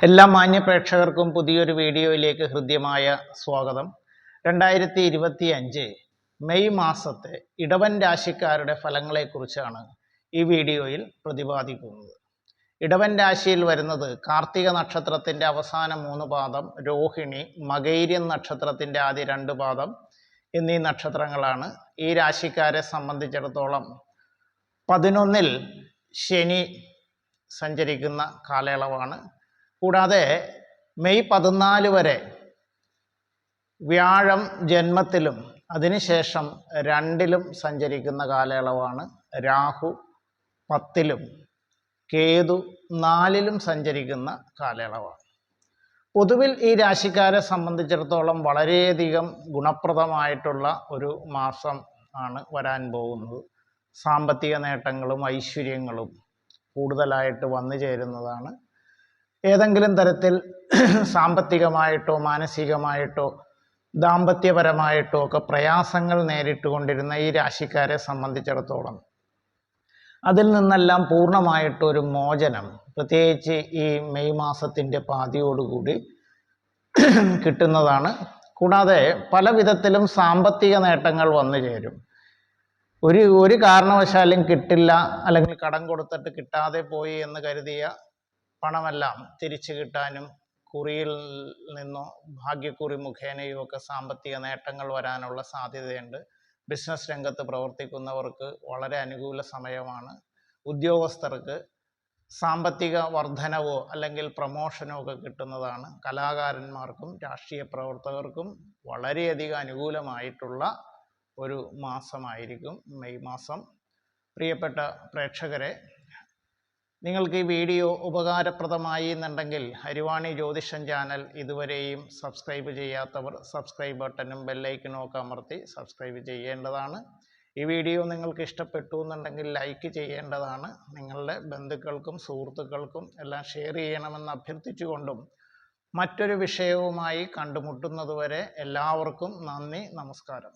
എല്ലാ മാന്യ പ്രേക്ഷകർക്കും പുതിയൊരു വീഡിയോയിലേക്ക് ഹൃദ്യമായ സ്വാഗതം. 2025 മെയ് മാസത്തെ ഇടവൻ രാശിക്കാരുടെ ഫലങ്ങളെക്കുറിച്ചാണ് ഈ വീഡിയോയിൽ പ്രതിപാദിക്കുന്നത്. ഇടവൻ രാശിയിൽ വരുന്നത് കാർത്തിക നക്ഷത്രത്തിൻ്റെ അവസാന 3 പാദം, രോഹിണി, മകൈര്യൻ നക്ഷത്രത്തിൻ്റെ ആദ്യ 2 പാദം എന്നീ നക്ഷത്രങ്ങളാണ്. ഈ രാശിക്കാരെ സംബന്ധിച്ചിടത്തോളം 11-ൽ ശനി സഞ്ചരിക്കുന്ന കാലയളവാണ്. കൂടാതെ മെയ് 14 വരെ വ്യാഴം ജന്മത്തിലും അതിനുശേഷം 2-ലും സഞ്ചരിക്കുന്ന കാലയളവാണ്. രാഹു 10-ലും കേതു 4-ലും സഞ്ചരിക്കുന്ന കാലയളവാണ്. പൊതുവിൽ ഈ രാശിക്കാരെ സംബന്ധിച്ചിടത്തോളം വളരെയധികം ഗുണപ്രദമായിട്ടുള്ള ഒരു മാസം ആണ് വരാൻ പോകുന്നത്. സാമ്പത്തിക നേട്ടങ്ങളും ഐശ്വര്യങ്ങളും കൂടുതലായിട്ട് വന്നു ചേരുന്നതാണ്. ഏതെങ്കിലും തരത്തിൽ സാമ്പത്തികമായിട്ടോ മാനസികമായിട്ടോ ദാമ്പത്യപരമായിട്ടോ ഒക്കെ പ്രയാസങ്ങൾ നേരിട്ടുകൊണ്ടിരുന്ന ഈ രാശിക്കാരെ സംബന്ധിച്ചിടത്തോളം അതിൽ നിന്നെല്ലാം പൂർണ്ണമായിട്ടൊരു മോചനം പ്രത്യേകിച്ച് ഈ മെയ് മാസത്തിൻ്റെ പാതിയോടുകൂടി കിട്ടുന്നതാണ്. കൂടാതെ പല വിധത്തിലും സാമ്പത്തിക നേട്ടങ്ങൾ വന്നു ചേരും. ഒരു കാരണവശാലും കിട്ടില്ല, അല്ലെങ്കിൽ കടം കൊടുത്തിട്ട് കിട്ടാതെ പോയി എന്ന് കരുതിയ പണമെല്ലാം തിരിച്ചു കിട്ടാനും കുറിയിൽ നിന്നോ ഭാഗ്യക്കുറി മുഖേനയോ ഒക്കെ സാമ്പത്തിക നേട്ടങ്ങൾ വരാനുള്ള സാധ്യതയുണ്ട്. ബിസിനസ് രംഗത്ത് പ്രവർത്തിക്കുന്നവർക്ക് വളരെ അനുകൂല സമയമാണ്. ഉദ്യോഗസ്ഥർക്ക് സാമ്പത്തിക വർധനവോ അല്ലെങ്കിൽ പ്രമോഷനോ ഒക്കെ കിട്ടുന്നതാണ്. കലാകാരന്മാർക്കും രാഷ്ട്രീയ പ്രവർത്തകർക്കും വളരെയധികം അനുകൂലമായിട്ടുള്ള ഒരു മാസമായിരിക്കും മെയ് മാസം. പ്രിയപ്പെട്ട പ്രേക്ഷകരെ, നിങ്ങൾക്ക് ഈ വീഡിയോ ഉപകാരപ്രദമായി എന്നുണ്ടെങ്കിൽ ഹരിവാണി ജ്യോതിഷം ചാനൽ ഇതുവരെയും സബ്സ്ക്രൈബ് ചെയ്യാത്തവർ സബ്സ്ക്രൈബ് ബട്ടണും ബെല്ലൈക്കനും ഒക്കെ അമർത്തി സബ്സ്ക്രൈബ് ചെയ്യേണ്ടതാണ്. ഈ വീഡിയോ നിങ്ങൾക്ക് ഇഷ്ടപ്പെട്ടു എന്നുണ്ടെങ്കിൽ ലൈക്ക് ചെയ്യേണ്ടതാണ്. നിങ്ങളുടെ ബന്ധുക്കൾക്കും സുഹൃത്തുക്കൾക്കും എല്ലാം ഷെയർ ചെയ്യണമെന്ന് അഭ്യർത്ഥിച്ചുകൊണ്ടും മറ്റൊരു വിഷയവുമായി കണ്ടുമുട്ടുന്നതുവരെ എല്ലാവർക്കും നന്ദി, നമസ്കാരം.